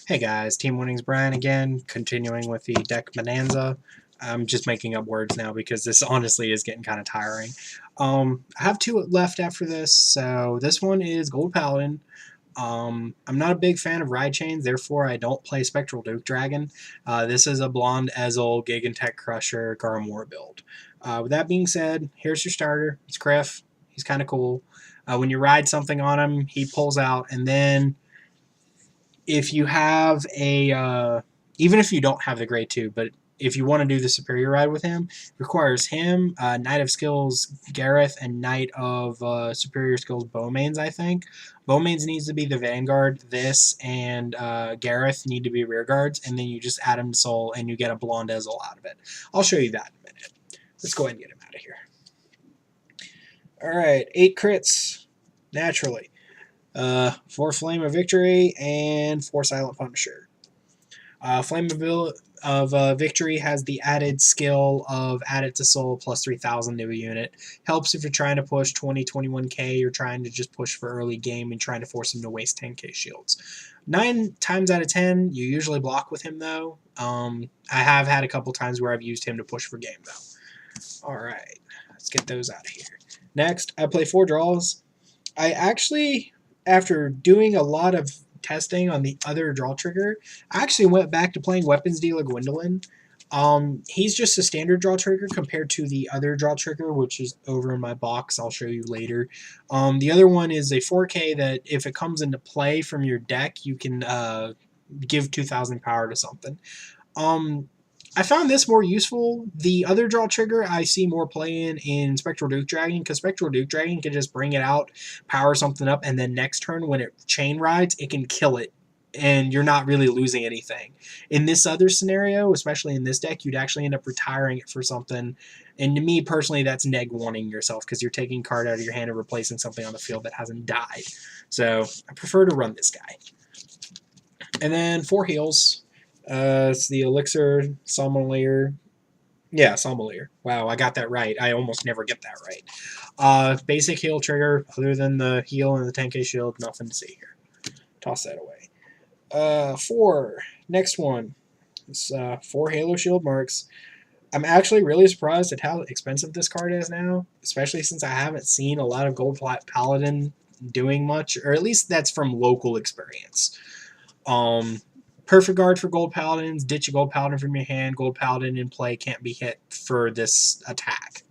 Hey guys, Team Winnings Bryan again, continuing with the deck bonanza. I'm just making up words now because this honestly is getting kind of tiring. I have two left after this, so this one is Gold Paladin. I'm not a big fan of ride chains, therefore I don't play Spectral Duke Dragon. This is a Blond Ezel Gigantech Crusher Garmor build. With that being said, here's your starter. It's Criff. He's kind of cool. When you ride something on him, he pulls out, and then if you have even if you don't have the grade 2, but if you want to do the superior ride with him, requires him, Knight of Skills Gareth, and Knight of Superior Skills Bowmains, I think. Bowmains needs to be the Vanguard, this, and Gareth need to be rear guards, and then you just add him to Soul, and you get a Blonde Ezel out of it. I'll show you that in a minute. Let's go ahead and get him out of here. Alright, 8 crits, naturally. 4 Flame of Victory, and 4 Silent Punisher. Flame of Victory has the added skill of add it to Soul plus 3,000 to a unit. Helps if you're trying to push 20, 21k, you're trying to just push for early game and trying to force him to waste 10k shields. 9 times out of 10, you usually block with him though. I have had a couple times where I've used him to push for game though. Alright, let's get those out of here. Next, I play 4 draws. I actually, after doing a lot of testing on the other draw trigger, I actually went back to playing Weapons Dealer Gwendolyn. He's just a standard draw trigger compared to the other draw trigger, which is over in my box. I'll show you later. The other one is a 4K that if it comes into play from your deck, you can give 2,000 power to something. I found this more useful. The other draw trigger I see more playing in Spectral Duke Dragon, because Spectral Duke Dragon can just bring it out, power something up, and then next turn when it chain rides, it can kill it, and you're not really losing anything. In this other scenario, especially in this deck, you'd actually end up retiring it for something, and to me personally, that's neg-1ing yourself, because you're taking a card out of your hand and replacing something on the field that hasn't died. So I prefer to run this guy. And then 4 heals. It's the Elixir, Sommelier. Yeah, Sommelier. Wow, I got that right. I almost never get that right. Basic heal trigger, other than the heal and the 10k shield, nothing to see here. Toss that away. 4. Next one. It's 4 Halo Shield Marks. I'm actually really surprised at how expensive this card is now, especially since I haven't seen a lot of Gold Paladin doing much, or at least that's from local experience. Perfect guard for Gold Paladins. Ditch a Gold Paladin from your hand. Gold Paladin in play can't be hit for this attack.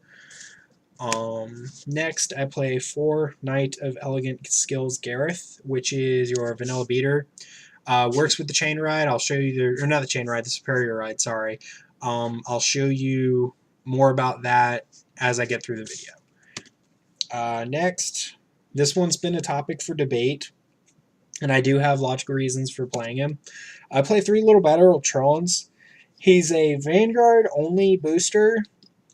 Next, I play 4 Knight of Elegant Skills Gareth, which is your vanilla beater. Works with the chain ride. I'll show you or not the chain ride, the superior ride, sorry. I'll show you more about that as I get through the video. Next, this one's been a topic for debate, and I do have logical reasons for playing him. I play 3 Little Battle Trolls. He's a Vanguard only booster,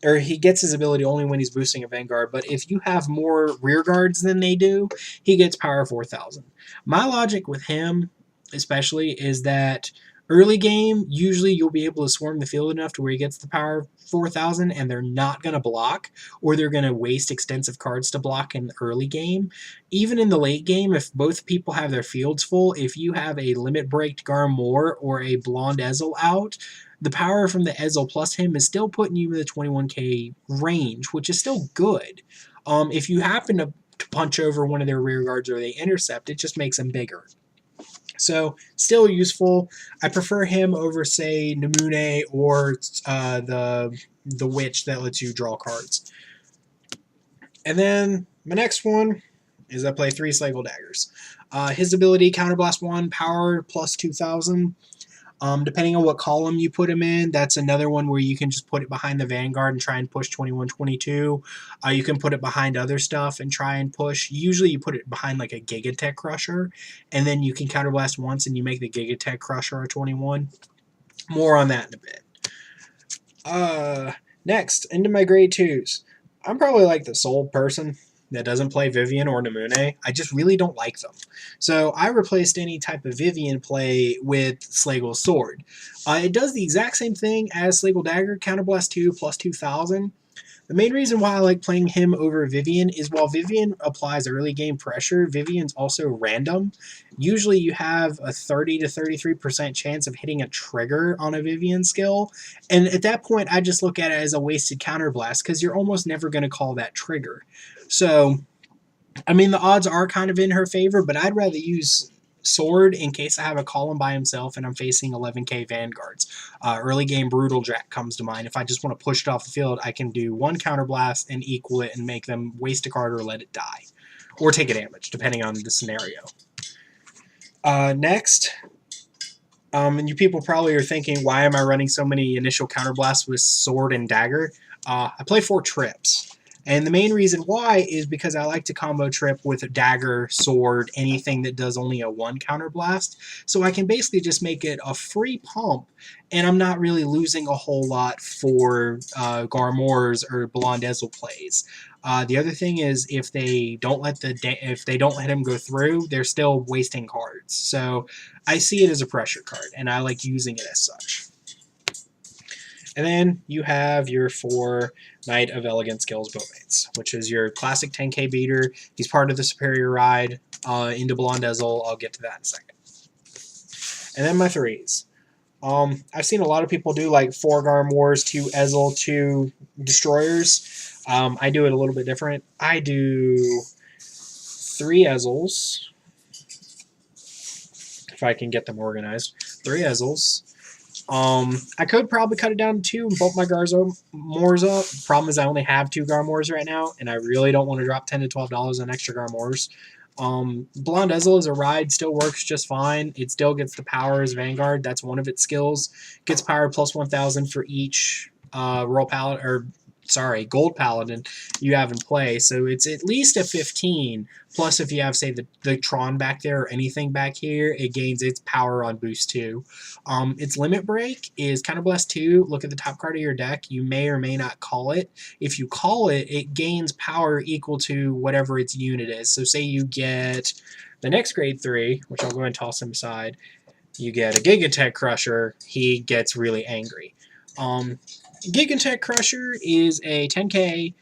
or he gets his ability only when he's boosting a Vanguard, but if you have more rear guards than they do, he gets power 4,000. My logic with him, especially, is that early game, usually you'll be able to swarm the field enough to where he gets the power 4,000 and they're not going to block, or they're going to waste extensive cards to block in the early game. Even in the late game, if both people have their fields full, if you have a limit breaked Garmor or a Blonde Ezel out, the power from the Ezel plus him is still putting you in the 21k range, which is still good. If you happen to punch over one of their rear guards or they intercept, it just makes them bigger. So, still useful. I prefer him over, say, Namune or the Witch that lets you draw cards. And then, my next one is I play 3 Ezel Gold Daggers. His ability, Counterblast 1, power plus 2,000. Depending on what column you put him in, that's another one where you can just put it behind the Vanguard and try and push 21, 22. You can put it behind other stuff and try and push. Usually you put it behind like a Gigatech Crusher, and then you can Counterblast once and you make the Gigatech Crusher a 21. More on that in a bit. Next, into my grade 2s. I'm probably like the sole person that doesn't play Vivian or Namune. I just really don't like them. So I replaced any type of Vivian play with Slagle's Sword. It does the exact same thing as Slagle Dagger, Counterblast 2 plus 2,000. The main reason why I like playing him over Vivian is while Vivian applies early game pressure, Vivian's also random. Usually you have a 30 to 33% chance of hitting a trigger on a Vivian skill, and at that point I just look at it as a wasted counterblast because you're almost never going to call that trigger. So, I mean, the odds are kind of in her favor, but I'd rather use Sword in case I have a column by himself and I'm facing 11k Vanguards. Early game Brutal Jack comes to mind. If I just want to push it off the field, I can do one counterblast and equal it and make them waste a card or let it die. Or take a damage, depending on the scenario. Next, and you people probably are thinking, why am I running so many initial counterblasts with Sword and Dagger? I play 4 trips. And the main reason why is because I like to combo trip with a dagger, sword, anything that does only a 1 counterblast. So I can basically just make it a free pump, and I'm not really losing a whole lot for Garmor's or Blond Ezel plays. The other thing is if they don't let him go through, they're still wasting cards. So I see it as a pressure card, and I like using it as such. And then you have your 4 Knight of Elegant Skills Bowmates, which is your classic 10k beater. He's part of the Superior Ride into Blond Ezel. I'll get to that in a second. And then my 3s. I've seen a lot of people do like 4 Garmors, 2 Ezel, 2 Destroyers. I do it a little bit different. I do 3 Ezels, if I can get them organized. 3 Ezels. I could probably cut it down to 2 and bump my Garmors up. Problem is I only have 2 Garmors right now, and I really don't want to drop $10 to $12 on extra Garmors. Blond Ezel as a ride still works just fine. It still gets the power as Vanguard. That's one of its skills. Gets power plus 1,000 for each Gold Paladin you have in play. So it's at least a 15. Plus, if you have, say, the Tron back there or anything back here, it gains its power on boost 2. Its limit break is Counterblast 2. Look at the top card of your deck. You may or may not call it. If you call it, it gains power equal to whatever its unit is. So say you get the next grade 3, which I'll go ahead and toss him aside. You get a Gigatech Crusher. He gets really angry. Gigatech Crusher is a 10k.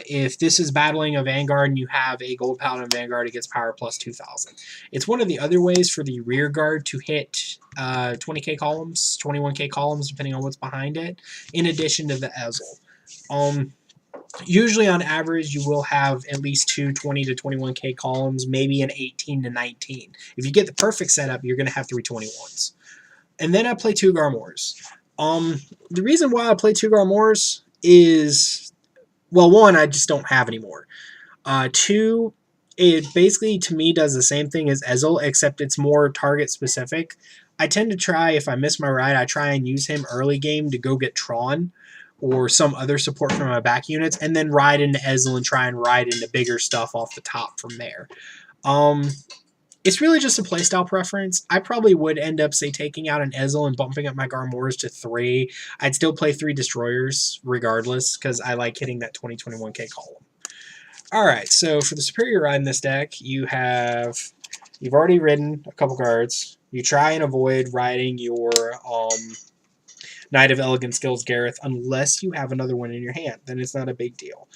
If this is battling a Vanguard and you have a Gold Paladin Vanguard, it gets power plus 2,000. It's one of the other ways for the rear guard to hit 20k columns, 21k columns, depending on what's behind it, in addition to the Ezel. Usually on average, you will have at least 2 20 to 21k columns, maybe an 18 to 19. If you get the perfect setup, you're going to have 3 21s. And then I play 2 Garmors. The reason why I play 2 Garmors is, well, 1, I just don't have anymore. 2, it basically, to me, does the same thing as Ezel, except it's more target specific. I tend to try, if I miss my ride, I try and use him early game to go get Tron or some other support from my back units, and then ride into Ezel and try and ride into bigger stuff off the top from there. It's really just a playstyle preference. I probably would end up, say, taking out an Ezel and bumping up my Garmors to 3. I'd still play 3 Destroyers regardless because I like hitting that 20-21k column. Alright, so for the Superior Ride in this deck, you've already ridden a couple cards. You try and avoid riding your Knight of Elegant Skills Gareth unless you have another one in your hand. Then it's not a big deal.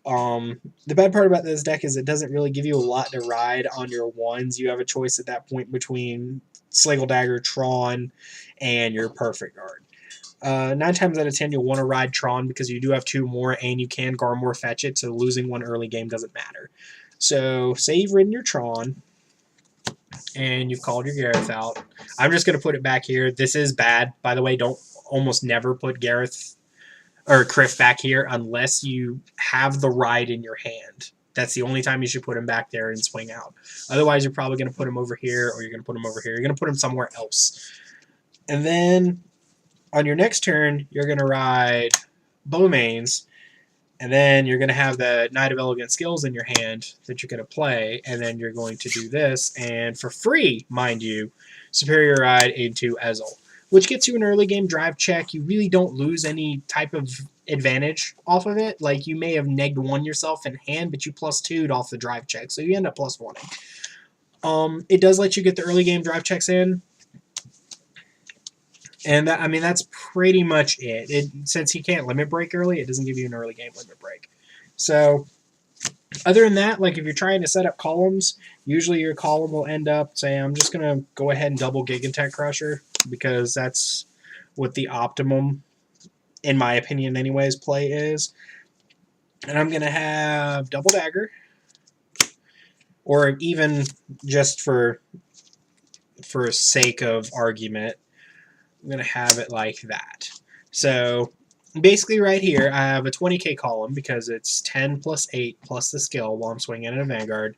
The bad part about this deck is it doesn't really give you a lot to ride on your 1s. You have a choice at that point between Slagle Dagger, Tron, and your Perfect Guard. 9 times out of 10, you'll want to ride Tron because you do have 2 more, and you can Garmor fetch it, so losing 1 early game doesn't matter. So, say you've ridden your Tron, and you've called your Gareth out. I'm just going to put it back here. This is bad, by the way. Don't almost never put Gareth or Criff back here unless you have the ride in your hand. That's the only time you should put him back there and swing out. Otherwise, you're probably going to put him over here, or you're going to put him over here. You're going to put him somewhere else. And then on your next turn, you're going to ride Bowmains, and then you're going to have the Knight of Elegant Skills in your hand that you're going to play, and then you're going to do this, and for free, mind you, Superior Ride into Ezel, which gets you an early game drive check. You really don't lose any type of advantage off of it. Like, you may have negged 1 yourself in hand, but you plus 2'd off the drive check, so you end up plus 1'ing. It does let you get the early game drive checks in. And that, I mean, that's pretty much it. Since he can't limit break early, it doesn't give you an early game limit break. So other than that, like if you're trying to set up columns, usually your column will end up saying, I'm just going to go ahead and double Gigantech Crusher because that's what the optimum, in my opinion anyways, play is. And I'm going to have double dagger, or even just for sake of argument, I'm going to have it like that. So basically right here, I have a 20k column because it's 10 plus 8 plus the skill while I'm swinging in a Vanguard.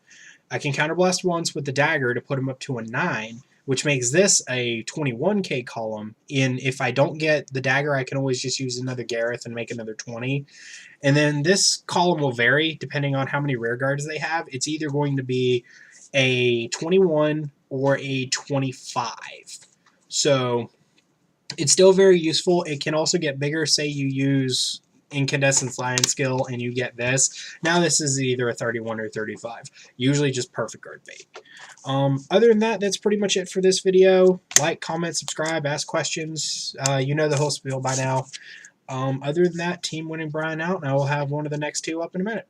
I can counterblast once with the dagger to put him up to a 9, which makes this a 21k column. If I don't get the dagger, I can always just use another Gareth and make another 20. And then this column will vary depending on how many rear guards they have. It's either going to be a 21 or a 25. So it's still very useful. It can also get bigger. Say you use Incandescence Lion skill and you get this. Now this is either a 31 or 35. Usually just perfect guard bait. Other than that, that's pretty much it for this video. Like, comment, subscribe, ask questions. You know the whole spiel by now. Other than that, team winning Bryan out, and I will have one of the next two up in a minute.